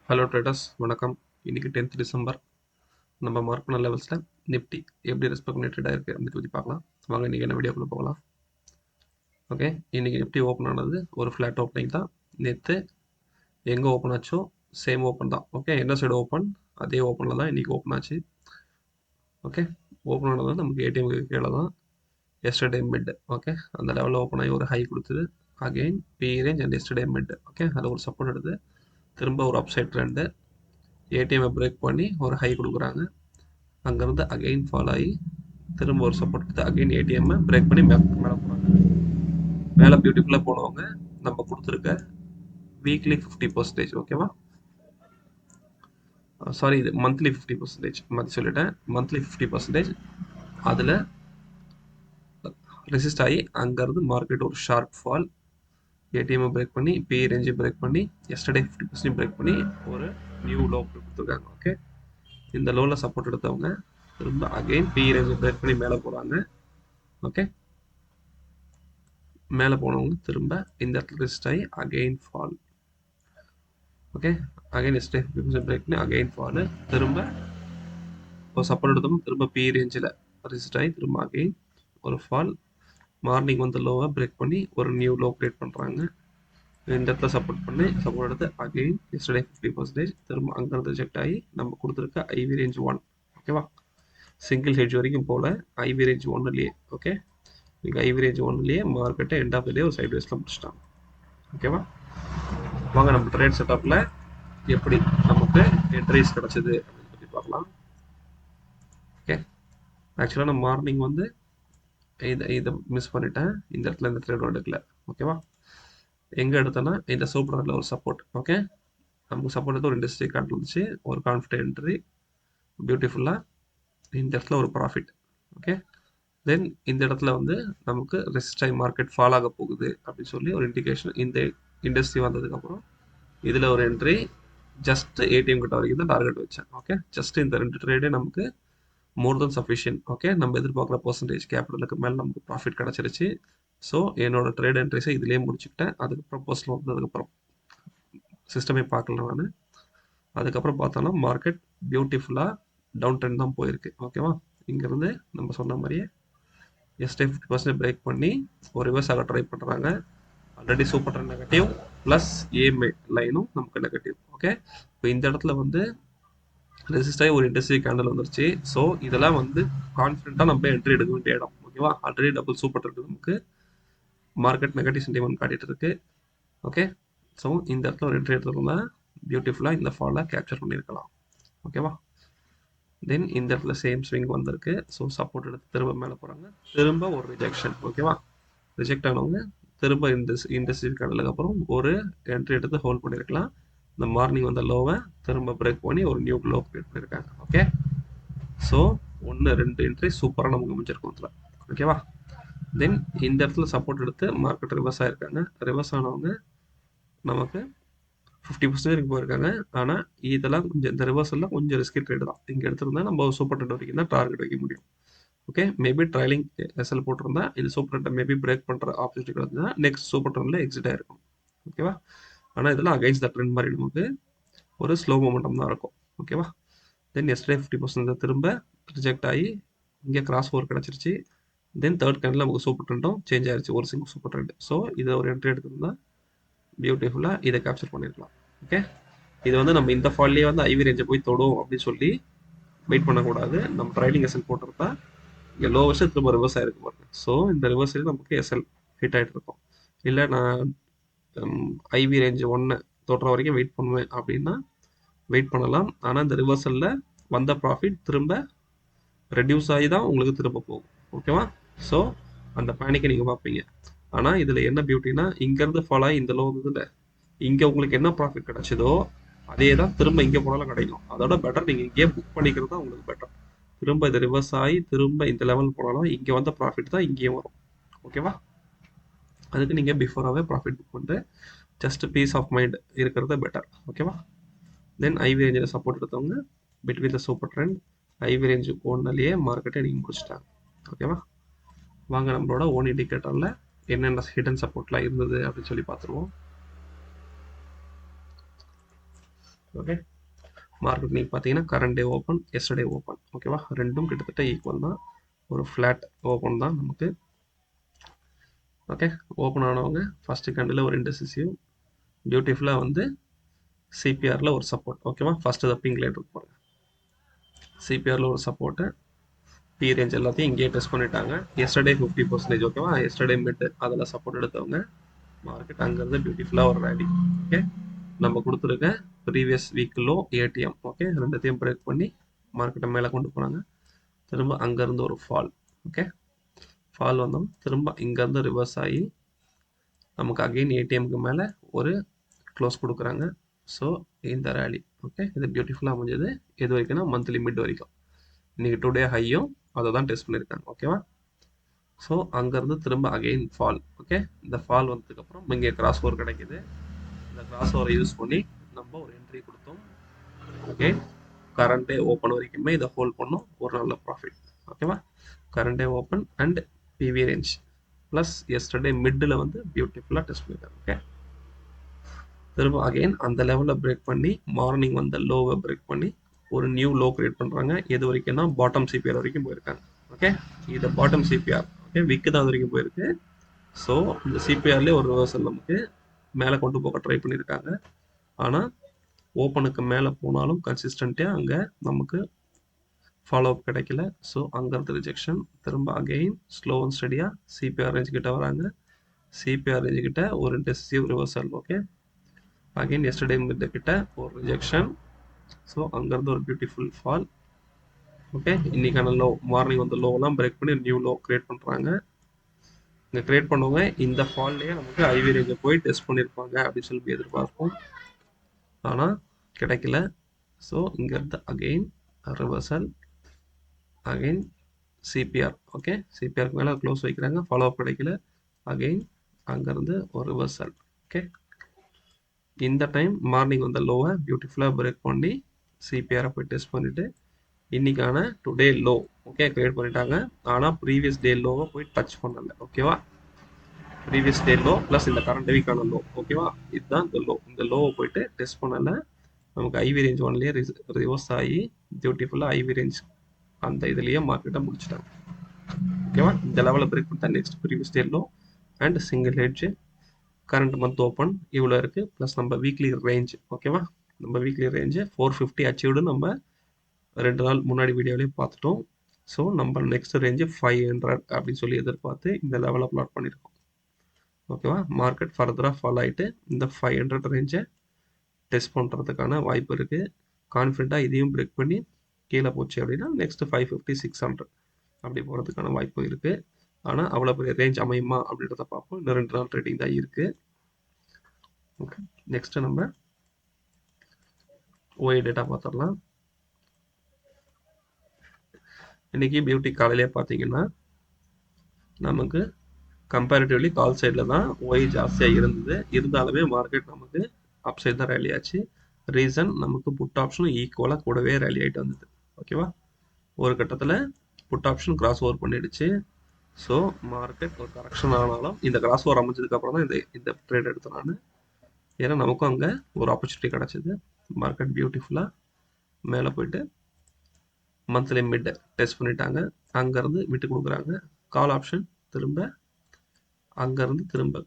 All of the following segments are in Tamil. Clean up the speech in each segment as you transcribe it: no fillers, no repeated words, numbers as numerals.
ஹலோ ட்ரேடர்ஸ் வணக்கம். இன்னைக்கு 10th டிசம்பர். நம்ம மார்க் பண்ண லெவல்ஸில் நிஃப்டி எப்படி ரெஸ்பெக்ட் பண்ணிட்டு இருக்குது அப்படின்னு பற்றி பார்க்கலாம். வாங்க இன்றைக்கி என்ன வீடியோக்குள்ளே போகலாம். ஓகே, இன்றைக்கி நிஃப்டி ஓப்பன் ஆனது ஒரு ஃப்ளாட் ஓப்பனிங் தான். நேற்று எங்கே ஓப்பன் ஆச்சோ சேம் ஓப்பன் தான். ஓகே, என்ன சைடு ஓப்பன் அதே ஓப்பனில் தான் இன்றைக்கி ஓப்பன் ஆச்சு. ஓகே, ஓப்பன் ஆனது நமக்கு ஏடிஎம்க்கு கீழே தான். Yesterday mid. ஓகே, அந்த லெவலில் ஓப்பன் ஆகி ஒரு ஹை கொடுத்துது. Again P range and yesterday mid. Okay, அதில் ஒரு சப்போர்ட் எடுத்து திரும்ப ஒரு அப்சைட் ட்ரெண்டு. ஏடிஎம்மை பிரேக் பண்ணி ஒரு ஹை கொடுக்குறாங்க. அங்கேருந்து அகெயின் ஃபால் ஆகி திரும்ப ஒரு சப்போர்ட் எடுத்து அகெயின் ஏடிஎம்மை பிரேக் பண்ணி மேலே போகிறாங்க. மேலே பியூட்டிஃபுல்லாக போனவங்க நம்ம கொடுத்துருக்க வீக்லி 50%. ஓகேவா, சாரி, இது மந்த்லி 50%. மந்த் சொல்லிட்டேன், மந்த்லி 50%. அதில் ரெசிஸ்ட் ஆகி அங்கேருந்து மார்க்கெட் ஒரு ஷார்ப் ஃபால். ஏடிஎம்மை பிரேக் பண்ணி பி ரேஞ்சை பிரேக் பண்ணி எஸ்டர்டே 50% பிரேக் பண்ணி ஒரு நியூ லோ கொடுத்துருக்காங்க. ஓகே, இந்த லோவில் சப்போர்ட் எடுத்தவங்க திரும்ப அகெயின் பி ரேஞ்சை பிரேக் பண்ணி மேலே போகிறாங்க. ஓகே, மேலே போனவங்க திரும்ப இந்த இடத்துல ரெசிஸ்ட் ஆகி again fall. Okay, again yesterday 50% break பண்ணி அகைன் ஃபால். திரும்ப ஒரு சப்போர்ட் எடுத்தோம், திரும்ப பி ரேஞ்சில் ரெசிஸ்ட் ஆகி திரும்ப அகைன் ஒரு ஃபால். மார்னிங் வந்து லோவை பிரேக் பண்ணி ஒரு நியூ லோ கிரியேட் பண்ணுறாங்க. இந்த இடத்துல சப்போர்ட் பண்ணி சப்போர்ட் எடுத்து அகைன் எஸ்டே 50%. திரும்ப அங்கேருந்து ரிஜெக்ட் ஆகி நம்ம கொடுத்துருக்க ஐவி ரேஞ்ச் 1. ஓகேவா, சிங்கிள் ஹெட்ஜ் வரைக்கும் போல ஐவி ரேஞ்ச் 1லேயே. ஓகே, நீங்கள் ஐவி ரேஞ்ச் 1லேயே மார்க்கெட்டை எண்ட் ஆஃப் டே ஒரு சைட் வேஸில் முடிச்சிட்டாங்க. ஓகேவா, வாங்க நம்ம ட்ரேட் செட்டப்பில் எப்படி நமக்கு என்ட்ரிஸ் கிடச்சிது அப்படின்னு பற்றி பார்க்கலாம். ஓகே, ஆக்சுவலாக நான் மார்னிங் வந்து இதை மிஸ் பண்ணிட்டேன். இந்த இடத்துல இந்த ட்ரேடும் எடுக்கல. ஓகேவா, எங்கே எடுத்தேன்னா இந்த சூப்பரில் ஒரு சப்போர்ட். ஓகே, நமக்கு சப்போர்ட் எடுத்து ஒரு இண்டஸ்ட்ரி கார்டு வந்துச்சு, ஒரு கான்ஃபிடென்ட் என்ட்ரி பியூட்டிஃபுல்லாக. இந்த இடத்துல ஒரு ப்ராஃபிட். ஓகே, தென் இந்த இடத்துல வந்து நமக்கு ரெசிஸ்ட் ஆகி மார்க்கெட் ஃபால் ஆக போகுது அப்படின்னு சொல்லி ஒரு இண்டிகேஷன். இந்த இண்டஸ்ட்ரி வந்ததுக்கப்புறம் இதில் ஒரு என்ட்ரி. ஜஸ்ட் ஏடிஎம் கிட்ட வரைக்கும் தான் டார்கெட் வச்சேன். ஓகே, ஜஸ்ட் இந்த 2 ட்ரேடே நமக்கு மோர் தென் சஃபிஷியன்ட். ஓகே, நம்ம எதிர்பார்க்குற பர்சன்டேஜ் கேபிட்டலுக்கு மேலே நமக்கு ப்ராஃபிட் கிடச்சிருச்சு. ஸோ என்னோட ட்ரேட் என்ட்ரிஸை இதுலேயே முடிச்சுக்கிட்டேன். அதுக்கப்புறம் பர்சனல் வந்ததுக்கப்புறம் சிஸ்டமே பார்க்கல நான். அதுக்கப்புறம் பார்த்தோன்னா மார்க்கெட் பியூட்டிஃபுல்லாக டவுன் ட்ரெண்ட் தான் போயிருக்கு. ஓகேவா, இங்கேருந்து நம்ம சொன்ன மாதிரியே எஸ்டே 50% பிரேக் பண்ணி ஒரு ரிவர்ஸ் ஆக ட்ரை பண்ணுறாங்க. Already super trend negative plus AMA லைனும் நமக்கு நெகட்டிவ். ஓகே, இப்போ இந்த இடத்துல வந்து ரெசிஸ்ட் ஆகி ஒரு இண்டஸ்ட்ரி கேண்டல் வந்துருச்சு. ஸோ இதெல்லாம் வந்து கான்ஃபிடென்ட்டாக நம்ம என்ட்ரி எடுக்க வேண்டிய இடம். ஓகேவா, ஆல்ரெடி டபுள் சூப்பர் ட்ரெண்ட் நமக்கு மார்க்கெட் நெகட்டிவ் சென்டிமெண்ட் காட்டிட்டு இருக்கு. ஓகே, ஸோ இந்த இடத்துல ஒரு என்ட்ரி எடுத்துருந்தா பியூட்டிஃபுல்லாக இந்த ஃபாலை கேப்சர் பண்ணியிருக்கலாம். ஓகேவா, தென் இந்த இடத்துல சேம் ஸ்விங் வந்திருக்கு. ஸோ சப்போர்ட் எடுத்து திரும்ப மேலே போகிறாங்க, திரும்ப ஒரு ரிஜெக்ஷன். ஓகேவா, ரிஜெக்ட் ஆனவங்க திரும்ப இண்டஸ்ட்ரி கேண்டலுக்கு அப்புறம் ஒரு என்ட்ரி எடுத்து ஹோல்ட் பண்ணியிருக்கலாம். இந்த மார்னிங் வந்த லோவை திரும்ப பிரேக் பண்ணி ஒரு நியூ லோ கிரியேட் பண்ணியிருக்காங்க. ஓகே, ஸோ 1-2 என்ட்ரி சூப்பராக நமக்கு முடிஞ்சிருக்கும் இதில். ஓகேவா, தென் இந்த இடத்துல சப்போர்ட் எடுத்து மார்க்கெட் ரிவர்ஸ் ஆகிருக்காங்க. ரிவர்ஸ் ஆனவங்க நமக்கு 50% வரைக்கும் போயிருக்காங்க. ஆனால் இதெல்லாம் கொஞ்சம் இந்த ரிவர்ஸில் கொஞ்சம் ரிஸ்கி ட்ரேட் தான். இங்கே எடுத்திருந்தா நம்ம சூப்பர் ட்ரெண்ட் வரைக்கும் தான் டார்கெட் வைக்க முடியும். ஓகே, மேபி ட்ரைலிங் எஸ்எல் போட்டிருந்தா இது சூப்பர் ட்ரெண்டை மேபி பிரேக் பண்ணுற ஆப்பர்ச்சுனிட்டி கிடந்தா நெக்ஸ்ட் சூப்பர் ட்ரெண்டில் எக்ஸிட் ஆகிருக்கும். ஓகேவா, ஆனால் இதெல்லாம் அகைன்ஸ்ட் த ட்ரெண்ட் மாதிரி நமக்கு ஒரு ஸ்லோ மூமெண்டம் தான் இருக்கும். ஓகேவா, தென் எஸ்டே 50% திரும்ப ரிஜெக்ட் ஆகி இங்கே கிராஸ் ஓவர் கிடச்சிருச்சு. தென் தேர்ட் கேண்டில் நமக்கு சூப்பர் ட்ரெண்டும் சேஞ்ச் ஆயிடுச்சு, ஒரு சிங்கிள் சூப்பர் ட்ரெண்ட். ஸோ இதை ஒரு என்ட்ரி எடுத்திருந்தா பியூட்டிஃபுல்லாக இதை கேப்சர் பண்ணியிருக்கலாம். ஓகே, இது வந்து நம்ம இந்த ஃபால்லேயே வந்து ஐவி ரேஞ்சை போய் தொடும் அப்படின்னு சொல்லி வெயிட் பண்ணக்கூடாது. நம்ம ட்ரைலிங் எஸ்எல் போட்டிருந்தா இங்கே லோ வருஷம் திரும்ப ரிவர்ஸ் ஆகிருக்கு பாருங்க. ஸோ இந்த ரிவர்ஸில் நமக்கு எஸ்எல் ஹிட் ஆகிட்டு இருக்கும். இல்லை நான் ஐவி ரேஞ்ச் 1 தொடுற வரைக்கும் வெயிட் பண்ணுவேன் அப்படின்னா வெயிட் பண்ணலாம். ஆனால் இந்த ரிவர்சலில் வந்த ப்ராஃபிட் திரும்ப ரெடியூஸ் ஆகி தான் உங்களுக்கு திரும்ப போகும். ஓகேவா, ஸோ அந்த பேனிக்கை நீங்கள் பார்ப்பீங்க. ஆனால் இதில் என்ன பியூட்டினா இங்கேருந்து ஃபாலோ ஆகி இந்த லோ வந்ததில்ல, இங்கே உங்களுக்கு என்ன ப்ராஃபிட் கிடச்சிதோ அதே தான் திரும்ப இங்கே போனாலும் கிடைக்கும். அதோட பெட்டர் நீங்கள் இங்கேயே புக் பண்ணிக்கிறது தான் உங்களுக்கு பெட்டர். திரும்ப இது ரிவர்ஸ் ஆகி திரும்ப இந்த லெவல் போனாலும் இங்கே வந்த ப்ராஃபிட் தான் இங்கேயும் வரும். ஓகேவா, அதுக்கு நீங்கள் பிஃபோராகவே ப்ராஃபிட் புக் பண்ணிட்டு ஜஸ்ட் பீஸ் ஆஃப் மைண்ட் இருக்கிறது பெட்டர். ஓகேவா, தென் ஐவி ரேஞ்சில் சப்போர்ட் எடுத்தவங்க between the super trend IV range ஒன்றுலேயே மார்க்கெட்டை நீங்கள் முடிச்சிட்டாங்க. ஓகேவா, வாங்க நம்மளோட ஓன் இண்டிகேட்டரில் என்னென்ன ஹிடன் சப்போர்ட்லாம் இருந்தது அப்படின்னு சொல்லி பார்த்துருவோம். ஓகே, மார்க்கெட் நீங்கள் பார்த்தீங்கன்னா கரண்ட் டே ஓப்பன், எஸ்டர்டே ஓப்பன். ஓகேவா, ரெண்டும் கிட்டத்தட்ட ஈக்குவல் தான். ஒரு ஃப்ளாட் ஓப்பன் தான் நமக்கு. ஓகே, ஓப்பன் ஆனவங்க ஃபஸ்ட்டு கேண்டில் ஒரு இண்டெசிசிவ் பியூட்டிஃபுல்லாக வந்து சிபிஆரில் ஒரு சப்போர்ட். ஓகேவா, ஃபஸ்ட்டு த பிங்க் லைட் இருக்கு பாருங்க, சிபிஆரில் ஒரு சப்போர்ட்டு. பி ரேஞ்ச் எல்லாத்தையும் இங்கேயே டெஸ்ட் பண்ணிட்டாங்க. எஸ்டர்டே 50%. ஓகேவா, எஸ்டர்டே மிட் அதில் சப்போர்ட் எடுத்தவங்க மார்க்கெட் அங்கேருந்து பியூட்டிஃபுல்லாக ஒரு ரேலி. ஓகே, நம்ம கொடுத்துருக்க previous week low ATM. Okay, ரெண்டுத்தையும் பிரேக் பண்ணி மார்க்கெட்டை மேலே கொண்டு போனாங்க. திரும்ப அங்கேருந்து ஒரு ஃபால். ஓகே, ஃபால் வந்தோம், திரும்ப இங்கேருந்து ரிவர்ஸ் ஆகி நமக்கு அகெயின் ஏடிஎம்க்கு மேலே ஒரு க்ளோஸ் கொடுக்குறாங்க. ஸோ இந்த ரேலி ஓகே, இது பியூட்டிஃபுல்லாக அமைஞ்சது. எது வரைக்கும்னா மந்த்லி மிட் வரைக்கும். இன்றைக்கி டுடே ஹையும் அதை தான் டெஸ்ட் பண்ணியிருக்காங்க. ஓகேவா, ஸோ அங்கேருந்து திரும்ப அகெயின் ஃபால். ஓகே, இந்த ஃபால் வந்ததுக்கப்புறம் இங்கே கிராஸ் ஓவர் கிடைக்கிது. இந்த கிராஸ் ஓவரை யூஸ் பண்ணி நம்ம ஒரு என்ட்ரி கொடுத்தோம். ஓகே, கரண்டே ஓப்பன் வரைக்குமே இதை ஹோல்ட் பண்ணோம், ஒரு நல்ல ப்ராஃபிட். ஓகேவா, கரண்டே open and PV range plus yesterday middle வந்து பியூட்டிஃபுல்லாக டெஸ்ட் பண்ணியிருக்காங்க. ஓகே, திரும்ப அகெயின் அந்த லெவலில் பிரேக் பண்ணி மார்னிங் வந்த லோவை பிரேக் பண்ணி ஒரு நியூ லோ கிரியேட் பண்ணுறாங்க. எது வரைக்கும்னா பாட்டம் சிபிஆர் வரைக்கும் போயிருக்காங்க. ஓகே, இது பாட்டம் சிபிஆர். ஓகே, விக்கு தான் வரைக்கும் போயிருக்கு. ஸோ இந்த சிபிஆர்லேயே ஒரு ரிவர்சல் நமக்கு மேலே கொண்டு போக ட்ரை பண்ணியிருக்காங்க. ஆனால் ஓப்பனுக்கு மேலே போனாலும் கன்சிஸ்டண்ட்டாக அங்கே நமக்கு ஃபாலோ அப் கிடைக்கல. ஸோ அங்கேருந்து ரிஜெக்ஷன். திரும்ப அகெயின் ஸ்லோ அண்ட் ஸ்டடியாக சிபிஆர் ரேஞ்ச் கிட்ட வராங்க. சிபிஆர் ரேஞ்ச் கிட்ட ஒரு decisive reversal. Okay, again yesterday mid கிட்ட ஒரு ரிஜெக்ஷன். ஸோ அங்கேருந்து ஒரு பியூட்டிஃபுல் ஃபால். ஓகே, இன்னைக்கான லோ மார்னிங் வந்து லோவெல்லாம் பிரேக் பண்ணி நியூ லோ கிரியேட் பண்ணுறாங்க. இங்கே கிரியேட் பண்ணுவாங்க. இந்த ஃபால்லேயே நமக்கு ஐவி ரேஞ்சை போய் டெஸ்ட் பண்ணியிருப்பாங்க அப்படின்னு சொல்லி எதிர்பார்ப்போம். ஆனால் கிடைக்கல. ஸோ இங்கேருந்து again reversal, again CPR. Okay, சிபிஆருக்கு மேலே க்ளோஸ் வைக்கிறாங்க, ஃபாலோ அப் கிடைக்கல. அகெயின் அங்கேருந்து ஒரு ரிவர்சல். ஓகே, இந்த டைம் மார்னிங் வந்த லோவை பியூட்டிஃபுல்லாக பிரேக் பண்ணி சிபிஆரை போய் டெஸ்ட் பண்ணிவிட்டு இன்னைக்கான டுடே லோ ஓகே கிரியேட் பண்ணிட்டாங்க. ஆனால் ப்ரீவியஸ் டே லோவை போய் டச் பண்ணலை. ஓகேவா, ப்ரீவியஸ் டே லோ ப்ளஸ் இந்த கரண்ட் வீக்கான லோ. ஓகேவா, இதுதான் இந்த லோ. இந்த லோவை போயிட்டு டெஸ்ட் பண்ணலை. நமக்கு ஐவி ரேஞ்ச் ஒன்லேயே ரிவர்ஸ் ஆகி பியூட்டிஃபுல்லாக ஐவி ரேஞ்ச் அந்த இதுலேயே மார்க்கெட்டை முடிச்சிட்டாங்க. ஓகேவா, இந்த லெவலில் பிரேக் பண்ணிட்டா next previous day low and single hedge current month open இவ்வளோ இருக்குது. ப்ளஸ் நம்ம வீக்லி ரேஞ்ச். ஓகேவா, நம்ம வீக்லி ரேஞ்சு 450 அச்சீவ்டு நம்ம 2 நாள் முன்னாடி வீடியோலேயே பார்த்துட்டோம். ஸோ நம்ம நெக்ஸ்ட் ரேஞ்சு 500 அப்படின்னு சொல்லி எதிர்பார்த்து இந்த லெவலில் பிளாட் பண்ணியிருக்கோம். ஓகேவா, மார்க்கெட் ஃபர்தராக ஃபாலோ ஆகிட்டு இந்த 500 ரேஞ்சை டெஸ்ட் பண்ணுறதுக்கான வாய்ப்பு இருக்குது. கான்ஃபிடண்ட்டாக இதையும் பிரேக் பண்ணி கீழே போச்சு அப்படின்னா நெக்ஸ்ட் 550 600 அப்படி போகிறதுக்கான வாய்ப்பு இருக்குது. ஆனால் அவ்வளோ பெரிய ரேஞ்ச் அமையுமா அப்படின்றத பார்ப்போம். இன்னும் 2 நாள் ட்ரேடிங் தான் இருக்குது. ஓகே, நெக்ஸ்ட்டு நம்ம ஓஏ டேட்டா பார்த்துடலாம். இன்றைக்கி பியூட்டி காலையிலே பார்த்தீங்கன்னா நமக்கு கம்பேரிட்டிவ்லி கால் சைடில் தான் ஒய் ஜாஸ்தியாக இருந்தது. இருந்தாலுமே மார்க்கெட் நமக்கு அப் சைட் தான் ரேலி ஆச்சு. ரீசன் நமக்கு புட் ஆப்ஷனும் ஈக்குவலாக கூடவே ரேலி ஆகிட்டு வந்தது. ஓகேவா, ஒரு கட்டத்தில் புட் ஆப்ஷன் கிராஸ் ஓவர் பண்ணிடுச்சு. ஸோ மார்க்கெட் ஒரு கரெக்ஷன் ஆனாலும் இந்த கிராஸ் ஓவர் அமைஞ்சதுக்கப்புறம் தான் இந்த ட்ரேட் எடுத்தேன் நான். ஏன்னா நமக்கும் அங்கே ஒரு ஆப்பர்ச்சுனிட்டி கிடச்சிது. மார்க்கெட் பியூட்டிஃபுல்லாக மேலே போயிட்டு மந்த்லி மிட் டெஸ்ட் பண்ணிட்டாங்க. அங்கேருந்து விட்டு கொடுக்குறாங்க. கால் ஆப்ஷன் திரும்ப அங்கேருந்து திரும்ப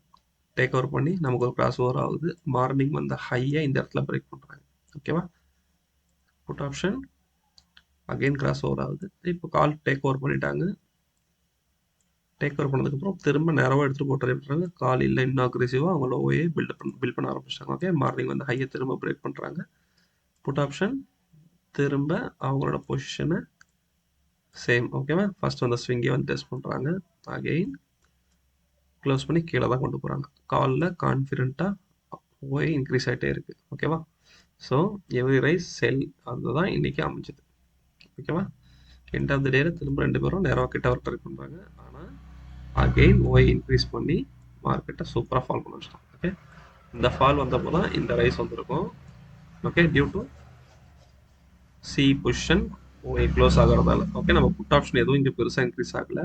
டேக் ஓவர் பண்ணி நமக்கு ஒரு கிராஸ் ஓவர் ஆகுது. மார்னிங் வந்த ஹையை இந்த இடத்துல பிரேக் பண்ணுறாங்க. ஓகேவா, put option again cross over ஆகுது. இப்போ கால் டேக் ஓவர் பண்ணிட்டாங்க. டேக் ஓவர் பண்ணதுக்கப்புறம் திரும்ப நேரமாக எடுத்துகிட்டு போட்டு ட்ரை பண்ணுறாங்க. கால் இல்லை, இன்னும் அக்ரெசிவாக அவங்க லோவையே பில்ட் பண்ண ஆரம்பிச்சிட்டாங்க. ஓகே, மார்னிங் வந்து ஹையை திரும்ப பிரேக் பண்ணுறாங்க. புட் ஆப்ஷன் திரும்ப அவங்களோட பொசிஷனை சேம். ஓகேவா, ஃபர்ஸ்ட் வந்து ஸ்விங்கை வந்து டெஸ்ட் பண்ணுறாங்க. அகெயின் க்ளோஸ் பண்ணி கீழே தான் கொண்டு போகிறாங்க. காலில் கான்ஃபிடென்ட்டாக போய் இன்க்ரீஸ் ஆகிட்டே இருக்குது. ஓகேவா, ஸோ எவ்ரி ரைஸ் செல் அதுதான் இன்றைக்கி அமைஞ்சது. ஓகேவா, எண்ட் ஆஃப் த டேல திரும்ப 2 பேரும் நேராக கிட்ட வர ட்ரை பண்ணுறாங்க. ஆனால் அகெயின் ஒய் இன்க்ரீஸ் பண்ணி மார்க்கெட்டை சூப்பராக ஃபால் பண்ண வச்சிட்டாங்க. ஓகே, இந்த ஃபால் வந்தப்போ தான் இந்த ரைஸ் வந்திருக்கும். Okay, due to C position ஒய் க்ளோஸ் ஆகிறதால. ஓகே, நம்ம புட் ஆப்ஷன் எதுவும் இங்கே பெருசாக இன்க்ரீஸ் ஆகலை.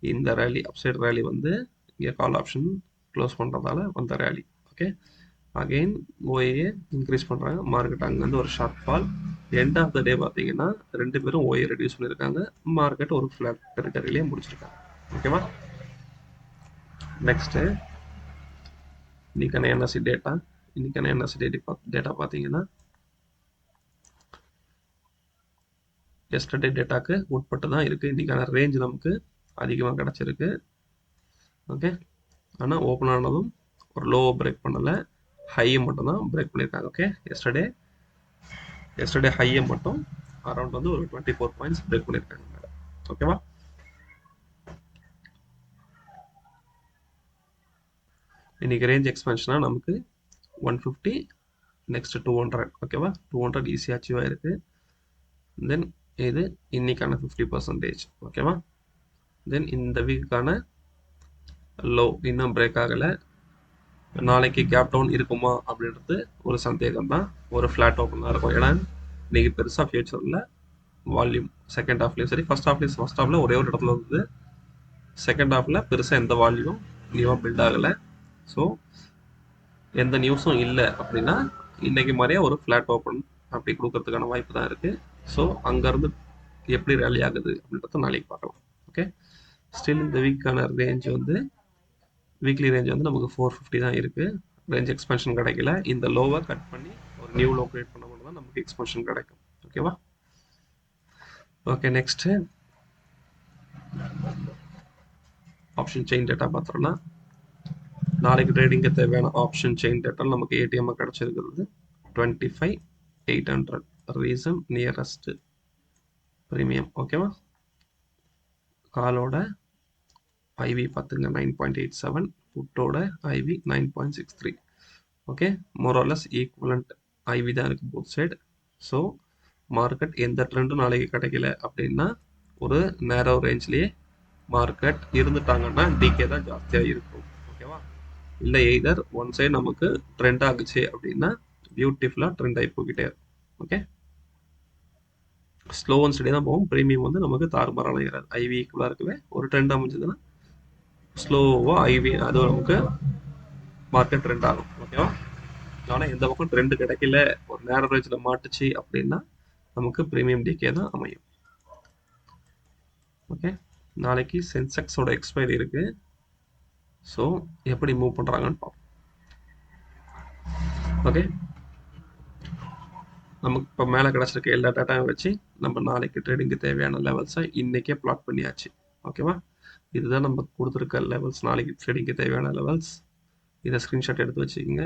இந்த ரேலி அப்சைட் ரேலி வந்து இங்கே கால் ஆப்ஷன் க்ளோஸ் பண்ணுறதால வந்த rally. Okay, again OA increase பண்ணுறாங்க, மார்க்கெட் அங்கேருந்து ஒரு sharp fall. End of the day பார்த்தீங்கன்னா 2 பேரும் ஓஏ ரெடியூஸ் பண்ணியிருக்காங்க, மார்க்கெட் ஒரு ஃப்ளாட் டெரிட்டரியிலே முடிச்சிருக்காங்க. ஓகேவா? நெக்ஸ்ட்டு இன்னைக்கான என்எஸ்சி டேட்டா. இன்னைக்கான என்எஸ்சி டேட்டா பார்த்தீங்கன்னா எஸ்டர்டே டேட்டாக்கு உட்பட்டு தான் இருக்குது. இன்றைக்கான ரேஞ்ச் நமக்கு அதிகமாக கிடச்சிருக்கு. ஓகே, ஆனால் ஓப்பன் ஆனதும் ஒரு லோவை பிரேக் பண்ணலை, ஹையை மட்டும் தான் பிரேக் பண்ணியிருக்காங்க. ஓகே, எஸ்டர்டே ஹையை மட்டும் அரௌண்ட் வந்து ஒரு 24 பாயிண்ட்ஸ் பிரேக் பண்ணியிருக்காங்க மேடம். ஓகேவா? இன்னைக்கு ரேஞ்ச் எக்ஸ்பென்ஷனாக நமக்கு 150, நெக்ஸ்ட் 200. ஓகேவா? 200 ஈஸியாக அச்சீவ் ஆயிருக்கு. தென் இது இன்னைக்கான 50%. ஓகேவா? தென் இந்த வீக்கான லோ இன்னும் பிரேக் ஆகலை. நாளைக்கு கேப் டவுன் இருக்குமா அப்படின்றது ஒரு சந்தேகம் தான். ஒரு ஃப்ளாட் ஓப்பன் தான் இருக்கும். ஏன்னா இன்னைக்கு பெருசாக ஃபியூச்சரில் வால்யூம் செகண்ட் ஹாஃப்லேயும் சரி, ஃபர்ஸ்ட் ஹாஃபில் ஒரே ஒரு இடத்துல இருந்தது. செகண்ட் ஹாஃபில் பெருசாக எந்த வால்யூம் நியூவாக பில்ட் ஆகலை. ஸோ எந்த நியூஸும் இல்லை அப்படின்னா இன்னைக்கு மாதிரியே ஒரு ஃப்ளாட் ஓப்பன் அப்படி கொடுக்கறதுக்கான வாய்ப்பு தான் இருக்குது. ஸோ அங்கேருந்து எப்படி ரேலி ஆகுது அப்படின்றத நாளைக்கு பார்க்கலாம். ஓகே, ஸ்டில் இந்த வீக்கான ரேஞ்ச் வந்து வீக்லி ரேஞ்ச் வந்து நமக்கு 450 தான் இருக்குது. ரேஞ்ச் எக்ஸ்பென்ஷன் கிடைக்கல. இந்த லோவை கட் பண்ணி ஒரு நியூ லோ கிரியேட் பண்ண மட்டும் தான் நமக்கு எக்ஸ்பென்ஷன் கிடைக்கும். ஓகேவா? Okay, next option chain data பார்த்தோம்னா நாளைக்கு ட்ரேடிங்க்கு தேவையான ஆப்ஷன் செயின் டேட்டா நமக்கு ஏடிஎம் கிடச்சிருக்கிறது 25,800. Reason nearest premium. ஓகேவா? காலோட ஐவி பார்த்துங்க 9.87, புட்டோட ஐவி 9.63. ஓகே, மோரலஸ் ஈக்குவலண்ட் ஐவி தான் இருக்குது போத் சைடு. ஸோ மார்க்கெட் எந்த ட்ரெண்டும் நாளைக்கு கிடைக்கல அப்படின்னா ஒரு நேரோ ரேஞ்ச்லேயே மார்க்கெட் இருந்துட்டாங்கன்னா டிகே தான் ஜாஸ்தியாக இருக்கும். ஓகேவா? இல்லை எய்தர் ஒன் சைடு நமக்கு ட்ரெண்ட் ஆகுச்சு அப்படின்னா பியூட்டிஃபுல்லாக ட்ரெண்ட் ஆகி போய்கிட்டே இருக்கும். ஓகே, ஸ்லோ அண்ட் ஸ்டடி தான் போகும். ப்ரீமியம் வந்து நமக்கு தாறுமாறான ஏறாது. ஐவி ஈக்குவலாக இருக்கவே ஒரு ட்ரெண்ட் அமைஞ்சதுன்னா ஸ்லோவாக ஐவி அது நமக்கு மார்க்கெட் ட்ரெண்ட் ஆகும். ஓகேவா? ஆனால் எந்த பக்கம் ட்ரெண்ட் கிடைக்கல, ஒரு நேரோ ரேஞ்சில் மாட்டுச்சு அப்படின்னா நமக்கு ப்ரீமியம் டிகே தான் அமையும். ஓகே, நாளைக்கு சென்செக்ஸோட எக்ஸ்பைரி இருக்கு. ஸோ எப்படி மூவ் பண்ணுறாங்கன்னு பார்ப்போம். ஓகே, நமக்கு இப்போ மேலே கிடச்சிருக்க எல்லா டேட்டாவும் வச்சு நம்ம நாளைக்கு ட்ரேடிங்க்கு தேவையான லெவல்ஸை இன்றைக்கே பிளாட் பண்ணியாச்சு. ஓகேவா? இதுதான் நம்ம கொடுத்துருக்க லெவல்ஸ், நாளைக்கு ட்ரேடிங்க்கு தேவையான லெவல்ஸ். இதை ஸ்க்ரீன்ஷாட் எடுத்து வச்சுக்கோங்க.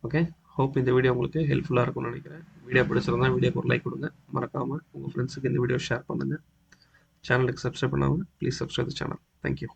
ஓகே, ஹோப் இந்த வீடியோ உங்களுக்கு ஹெல்ப்ஃபுல்லாக இருக்கும்னு நினைக்கிறேன். வீடியோ பிடிச்சிருந்தா வீடியோக்கு ஒரு லைக் கொடுங்க. மறக்காமல் உங்கள் ஃப்ரெண்ட்ஸுக்கு இந்த வீடியோ ஷேர் பண்ணுங்கள். சேனலுக்கு சப்ஸ்கிரைப் பண்ணாமல் please subscribe the channel. Thank you.